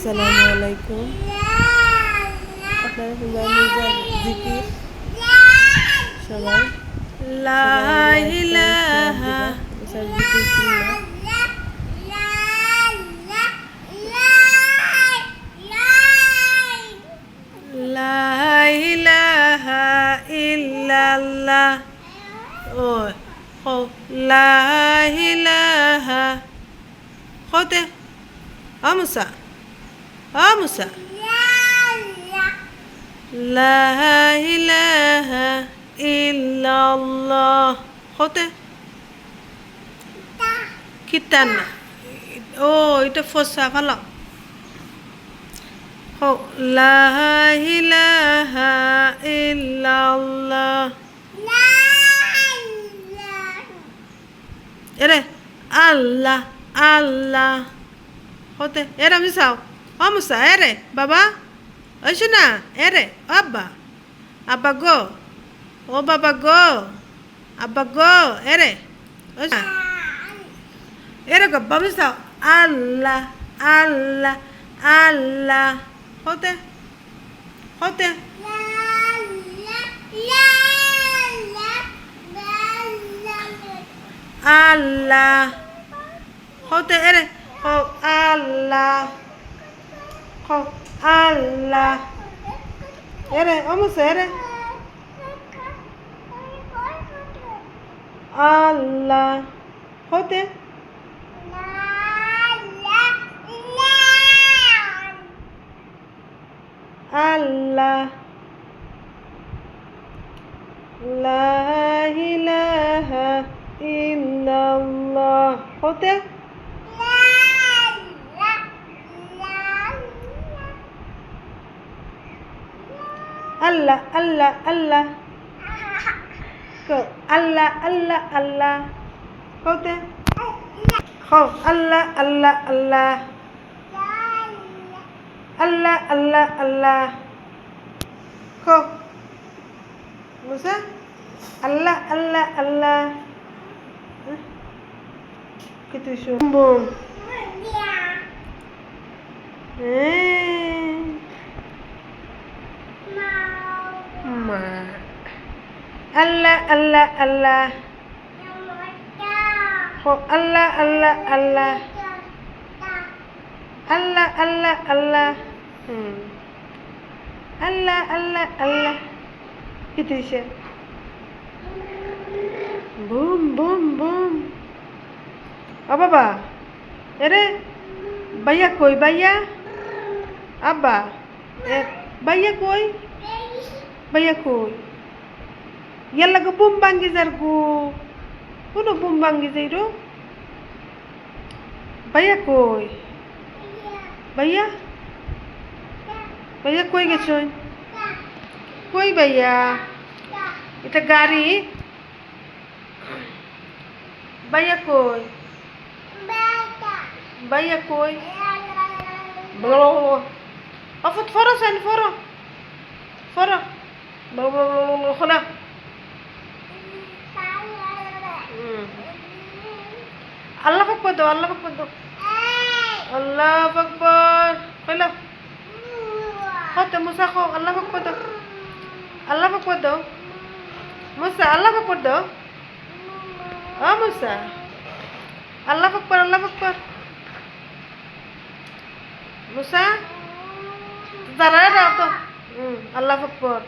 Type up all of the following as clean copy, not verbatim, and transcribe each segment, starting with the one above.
আসসালামু আলাইকুম। আপনারা শুনবেন নিজার জিকির সবাই লা সবাই ইলাহা নিজার জিকির শুনলাম। লা ইলাহা ইল্লাল্লাহ ও ও লা ইলাহা khote amusa amusa la ilaha illallah khote kitana এটা ফসা ভালো ho la ilaha illallah এরে আল্লাহ আল্লাহ হতে এরা মিশাও অমুসা এরে বাবা ওই শোনা এরে আব্বা আব্বা গো ও বাবা গো আব্বা গো এরে এরে গো বাবা মিশাও আল্লাহ আল্লাহ আল্লাহ হতে হতে আল্লাহ হতে এরে হো আল্লাহ হো আল্লাহ এরে অমুসা এরে আল্লাহ হতে আল্লাহ লা ইলাহা ইল্লাল্লাহ হতে Allah Allah Allah Go Allah Allah Allah Go there Go Allah Allah Allah Allah Allah Allah Go Musa Allah Allah Allah Gitu sombong Allah Allah Allah oh Allah Allah Allah Allah Allah Allah Allah Allah Allah itu sih boom boom boom apa ba ere bhaiya koi bhaiya abba bhaiya koi bhaiya koi yalla go bumbangi zargo kuno bumbangi zairo bhaiya koi bhaiya bhaiya koi gechoy koi bhaiya eta gari bhaiya koi bhaiya koi blo afut foro san foro foro blo blo blo khona Allah Akbar do Allah Akbar do Allah Akbar hello hote Musa kho Allah Akbar do Allah Akbar do Musa Allah Akbar do oh Musa Allah Akbar Musa Zara daw to Allah Akbar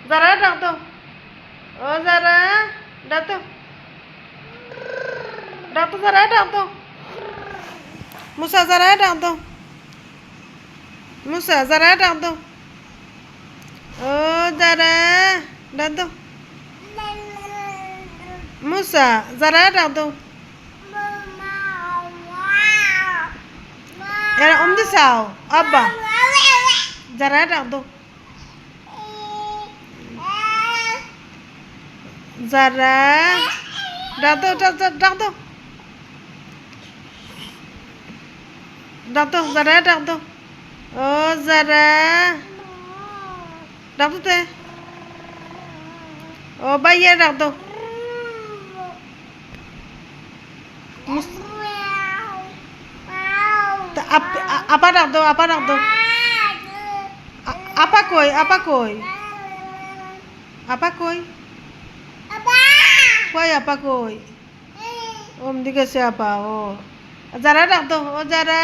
Zara daw to oh Zara daw to Dato Zara dato Musa Zara dato Musa Zara dato oh Zara dato Musa Zara dato era disau abba Zara dato Zara dato dato Dato Zara dato oh Zara dato te oh bhaiya dato আপা ডাক দাও, আপা ডাক দাও। আপা কই, আপা কই, আপা কই, কই আপা কই? ওম দিকে সে আপা ও। যারা ডাক দাও, ও যারা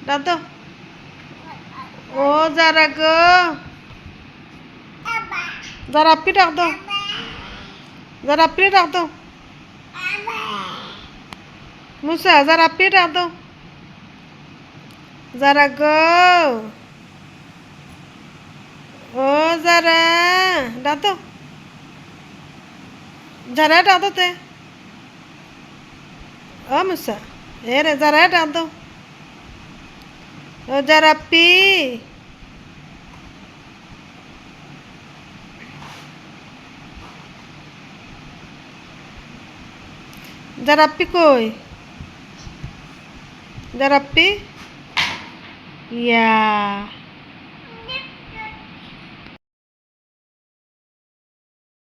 ডাক দাও। ও যারা গো, যারা আপনি ডাক দাও, যারা আপনি ডাক দাও। মুসা যারা আপনি ডাক দাও, যারা গো, ও যারা ডাক দাও, যারা ডাক দাও তে। ও মুসা এ রে যারা ডাক দাও, ও যারা আপি, যারা আপি কই, যারা আপি ইয়া